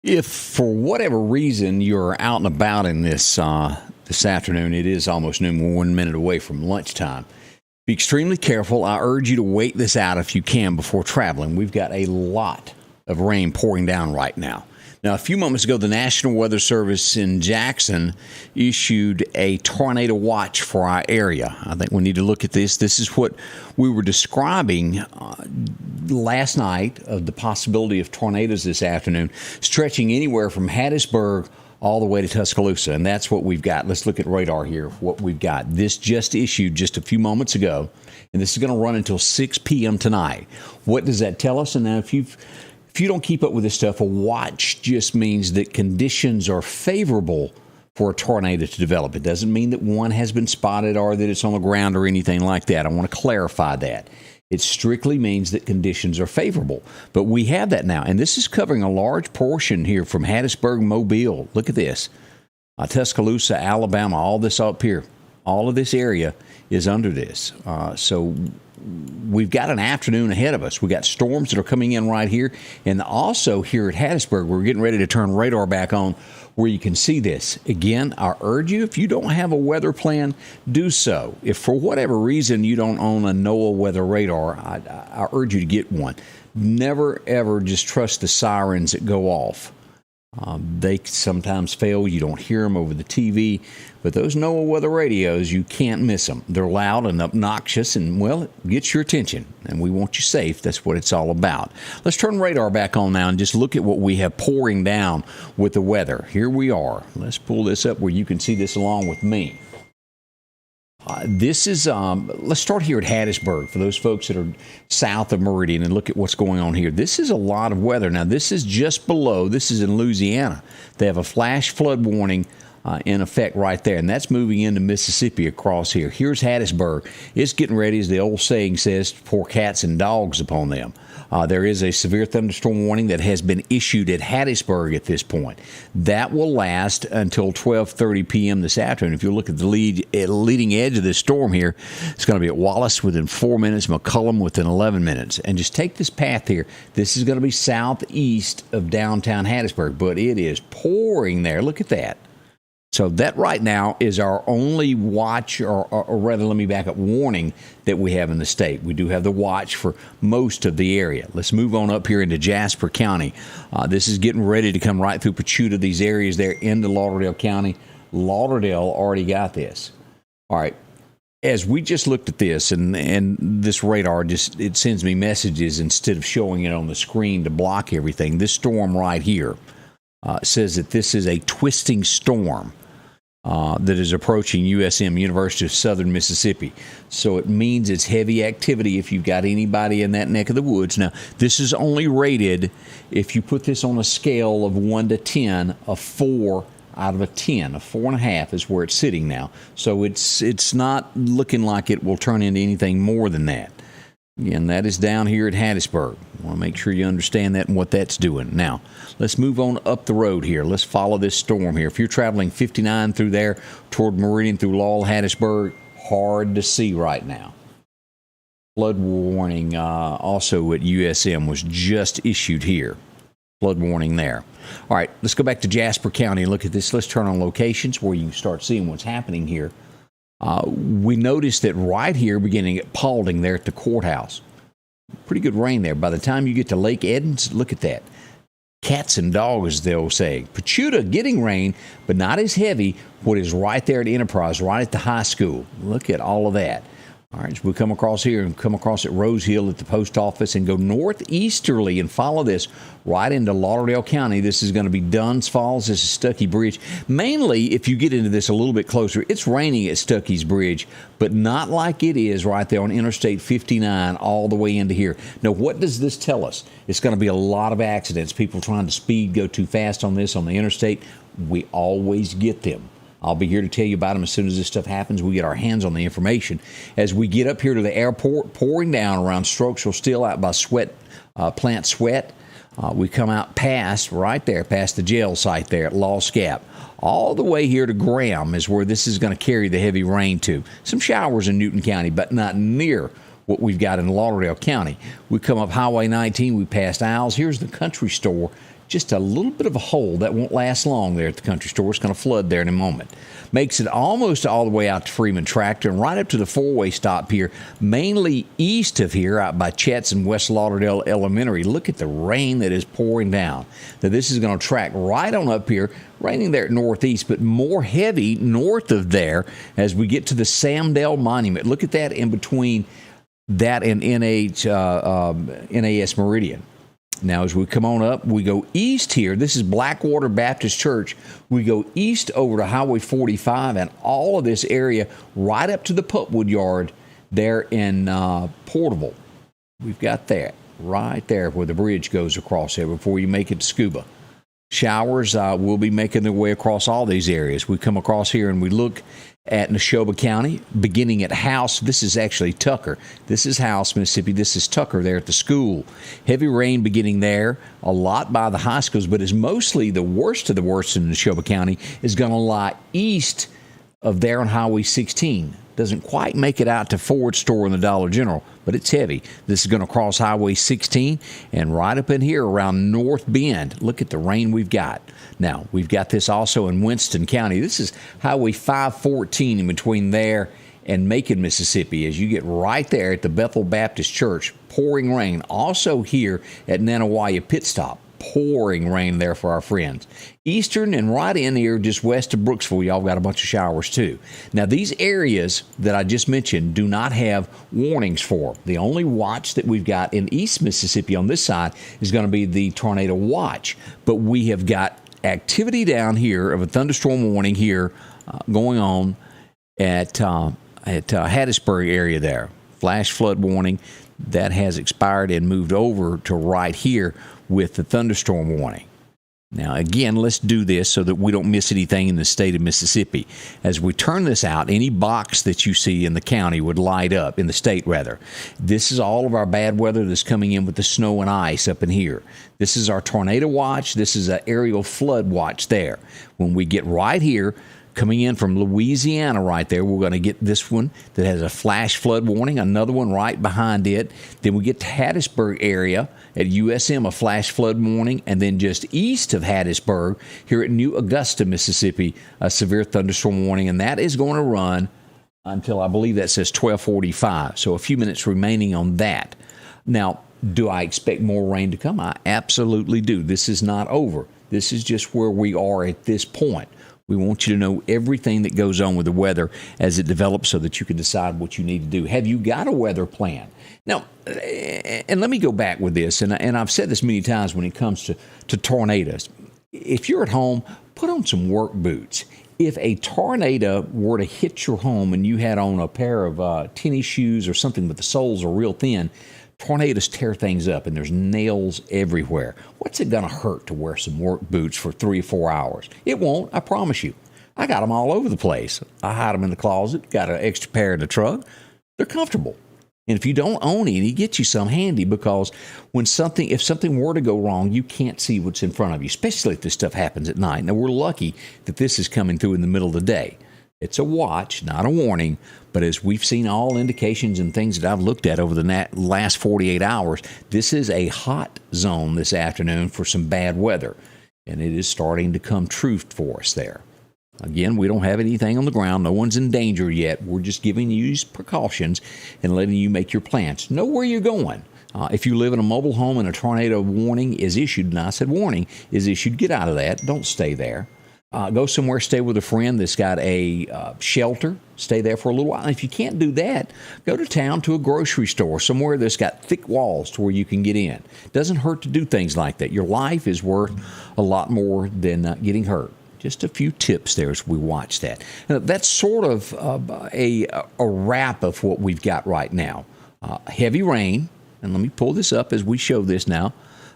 If for whatever reason you're out and about in this afternoon, it is almost noon. We're 1 minute away from lunchtime. Be extremely careful. I urge you to wait this out if you can before traveling. We've got a lot of rain pouring down right now. Now, a few moments ago, the National Weather Service in Jackson issued a tornado watch for our area. I think we need to look at this. This is what we were describing last night of the possibility of tornadoes this afternoon, stretching anywhere from Hattiesburg all the way to Tuscaloosa. And that's what we've got. Let's look at radar here, what we've got. This just issued just a few moments ago, and this is going to run until 6 p.m. tonight. What does that tell us? And now if you don't keep up with this stuff, a watch just means that conditions are favorable for a tornado to develop. It doesn't mean that one has been spotted or that it's on the ground or anything like that. I want to clarify that. It strictly means that conditions are favorable. But we have that now. And this is covering a large portion here from Hattiesburg, Mobile. Look at this. Tuscaloosa, Alabama, all this up here. All of this area is under this. So we've got an afternoon ahead of us. We got storms that are coming in right here. And also here at Hattiesburg, we're getting ready to turn radar back on where you can see this. Again, I urge you, if you don't have a weather plan, do so. If for whatever reason you don't own a NOAA weather radar, I urge you to get one. Never, ever just trust the sirens that go off. They sometimes fail. You don't hear them over the TV. But those NOAA weather radios, you can't miss them. They're loud and obnoxious, and, well, it gets your attention. And we want you safe. That's what it's all about. Let's turn radar back on now and just look at what we have pouring down with the weather. Here we are. Let's pull this up where you can see this along with me. This is, let's start here at Hattiesburg for those folks that are south of Meridian and look at what's going on here. This is a lot of weather. Now, this is just below. This is in Louisiana. They have a flash flood warning in effect right there, and that's moving into Mississippi across here. Here's Hattiesburg. It's getting ready, as the old saying says, to pour cats and dogs upon them. There is a severe thunderstorm warning that has been issued at Hattiesburg at this point. That will last until 12:30 p.m. this afternoon. If you look at the leading edge of this storm here, it's going to be at Wallace within 4 minutes, McCullum within 11 minutes. And just take this path here. This is going to be southeast of downtown Hattiesburg, but it is pouring there. Look at that. So that right now is our only watch, or rather, let me back up, warning that we have in the state. We do have the watch for most of the area. Let's move on up here into Jasper County. This is getting ready to come right through Pachuta, these areas there into Lauderdale County. Lauderdale already got this. All right. As we just looked at this, and this radar it sends me messages instead of showing it on the screen to block everything. This storm right here says that this is a twisting storm that is approaching USM, University of Southern Mississippi. So it means it's heavy activity if you've got anybody in that neck of the woods. Now, this is only rated, if you put this on a scale of 1 to 10, a 4 out of a 10. A 4.5 is where it's sitting now. So it's not looking like it will turn into anything more than that. Again, that is down here at Hattiesburg. I want to make sure you understand that and what that's doing. Now, let's move on up the road here. Let's follow this storm here. If you're traveling 59 through there toward Meridian through Laurel, Hattiesburg, hard to see right now. Flood warning also at USM was just issued here. Flood warning there. All right, let's go back to Jasper County and look at this. Let's turn on locations where you can start seeing what's happening here. We noticed that right here, beginning at Paulding there at the courthouse, pretty good rain there. By the time you get to Lake Edens, look at that. Cats and dogs, they'll say. Pachuta getting rain, but not as heavy. What is right there at Enterprise, right at the high school. Look at all of that. All right, so we come across here and come across at Rose Hill at the post office and go northeasterly and follow this right into Lauderdale County. This is going to be Dunn's Falls. This is Stuckey Bridge. Mainly, if you get into this a little bit closer, it's raining at Stuckey's Bridge, but not like it is right there on Interstate 59 all the way into here. Now, what does this tell us? It's going to be a lot of accidents. People trying to speed, go too fast on this on the interstate. We always get them. I'll be here to tell you about them as soon as this stuff happens. We get our hands on the information. As we get up here to the airport, pouring down around Strokesville, still out by Plant Sweat. We come out past, right there, past the jail site there at Lost Gap. All the way here to Graham is where this is going to carry the heavy rain to. Some showers in Newton County, but not near what we've got in Lauderdale County. We come up Highway 19, we passed Isles. Here's the country store just a little bit of a hole that won't last long there at the country store. It's going to flood there in a moment. Makes it almost all the way out to Freeman Tractor and right up to the four-way stop here, mainly east of here, out by Chet's and West Lauderdale Elementary. Look at the rain that is pouring down. Now, this is going to track right on up here, raining there at northeast, but more heavy north of there as we get to the Samdale Monument. Look at that in between that and NAS Meridian. Now, as we come on up, we go east here. This is Blackwater Baptist Church. We go east over to Highway 45 and all of this area right up to the Putwood Yard there in Portable. We've got that right there where the bridge goes across there before you make it to Scuba. Showers will be making their way across all these areas. We come across here and we look at Neshoba County, beginning at House. This is actually Tucker. This is House, Mississippi. This is Tucker there at the school. Heavy rain beginning there, a lot by the high schools, but is mostly the worst of the worst in Neshoba County is going to lie east of there on Highway 16. Doesn't quite make it out to Ford Store and the Dollar General, but it's heavy. This is going to cross Highway 16 and right up in here around North Bend. Look at the rain we've got. Now, we've got this also in Winston County. This is Highway 514 in between there and Macon, Mississippi. As you get right there at the Bethel Baptist Church, pouring rain. Also here at Nanawaya Pit Stop. Pouring rain there for our friends. Eastern and right in here just west of Brooksville, y'all got a bunch of showers too. Now, these areas that I just mentioned do not have warnings for. The only watch that we've got in East Mississippi on this side is going to be the tornado watch. But we have got activity down here of a thunderstorm warning here going on at Hattiesburg area there. Flash flood warning that has expired and moved over to right here with the thunderstorm warning. Now, again, let's do this so that we don't miss anything in the state of Mississippi. As we turn this out, any box that you see in the county would light up, in the state rather. This is all of our bad weather that's coming in with the snow and ice up in here. This is our tornado watch. This is an aerial flood watch there. When we get right here, coming in from Louisiana right there, we're going to get this one that has a flash flood warning, another one right behind it. Then we get to Hattiesburg area at USM, a flash flood warning, and then just east of Hattiesburg, here at New Augusta, Mississippi, a severe thunderstorm warning, and that is going to run until I believe that says 12:45, so a few minutes remaining on that. Now, do I expect more rain to come? I absolutely do. This is not over. This is just where we are at this point. We want you to know everything that goes on with the weather as it develops so that you can decide what you need to do. Have you got a weather plan? Now, and let me go back with this, and I've said this many times when it comes to tornadoes. If you're at home, put on some work boots. If a tornado were to hit your home and you had on a pair of tennis shoes or something but the soles are real thin, tornadoes tear things up and there's nails everywhere. What's it going to hurt to wear some work boots for 3 or 4 hours? It won't, I promise you. I got them all over the place. I hide them in the closet, got an extra pair in the truck. They're comfortable. And if you don't own any, get you some handy, because if something were to go wrong, you can't see what's in front of you, especially if this stuff happens at night. Now, we're lucky that this is coming through in the middle of the day. It's a watch, not a warning, but as we've seen all indications and things that I've looked at over the last 48 hours, this is a hot zone this afternoon for some bad weather, and it is starting to come true for us there. Again, we don't have anything on the ground. No one's in danger yet. We're just giving you precautions and letting you make your plans. Know where you're going. If you live in a mobile home and a tornado warning is issued, and I said warning is issued, get out of that. Don't stay there. Go somewhere, stay with a friend that's got a shelter. Stay there for a little while. And if you can't do that, go to town to a grocery store, somewhere that's got thick walls to where you can get in. Doesn't hurt to do things like that. Your life is worth a lot more than getting hurt. Just a few tips there as we watch that. Now, that's sort of a wrap of what we've got right now. Heavy rain, and let me pull this up as we show this now.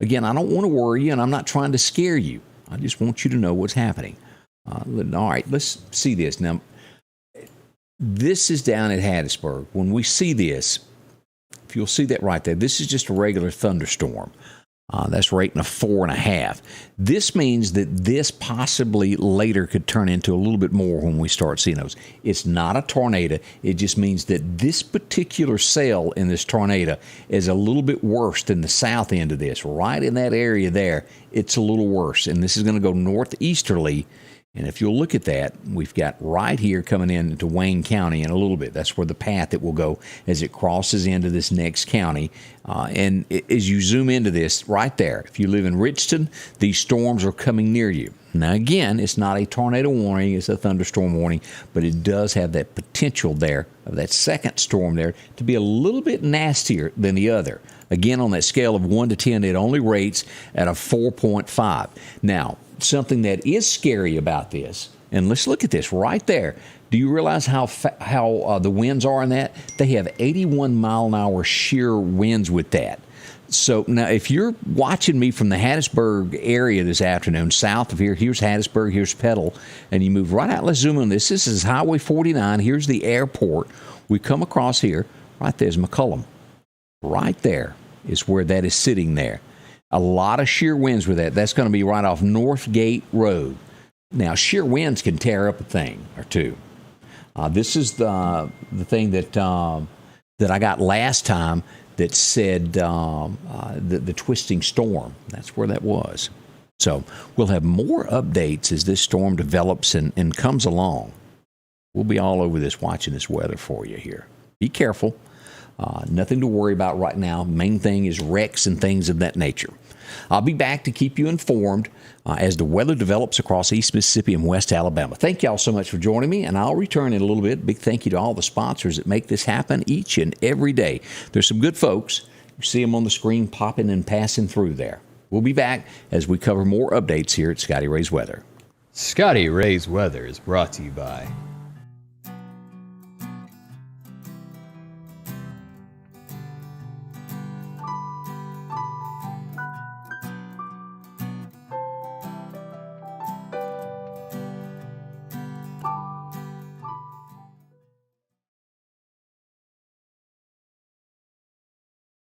Again, I don't want to worry you, and I'm not trying to scare you. I just want you to know what's happening. All right, let's see this. Now, this is down at Hattiesburg. When we see this, if you'll see that right there, this is just a regular thunderstorm. That's rating a 4.5. This means that this possibly later could turn into a little bit more when we start seeing those. It's not a tornado. It just means that this particular cell in this tornado is a little bit worse than the south end of this. Right in that area there, it's a little worse. And this is going to go northeasterly. And if you'll look at that, we've got right here coming into Wayne County in a little bit. That's where the path it will go as it crosses into this next county. And as you zoom into this, right there, if you live in Richardson, these storms are coming near you. Now, again, it's not a tornado warning, it's a thunderstorm warning, but it does have that potential there of that second storm there to be a little bit nastier than the other. Again, on that scale of 1 to 10, it only rates at a 4.5. Now, something that is scary about this, and let's look at this right there. Do you realize how the winds are in that? They have 81 mile an hour shear winds with that. So now if you're watching me from the Hattiesburg area this afternoon, south of here, here's Hattiesburg, here's Petal, and you move right out. Let's zoom on this. This is Highway 49. Here's the airport. We come across here. Right there's McCullum. Right there is where that is sitting there. A lot of shear winds with that. That's going to be right off Northgate Road. Now, shear winds can tear up a thing or two. This is the thing that I got last time that said the twisting storm. That's where that was. So we'll have more updates as this storm develops and comes along. We'll be all over this watching this weather for you here. Be careful. Nothing to worry about right now. Main thing is wrecks and things of that nature. I'll be back to keep you informed as the weather develops across East Mississippi and West Alabama. Thank you all so much for joining me, and I'll return in a little bit. Big thank you to all the sponsors that make this happen each and every day. There's some good folks. You see them on the screen popping and passing through there. We'll be back as we cover more updates here at Scotty Ray's Weather. Scotty Ray's Weather is brought to you by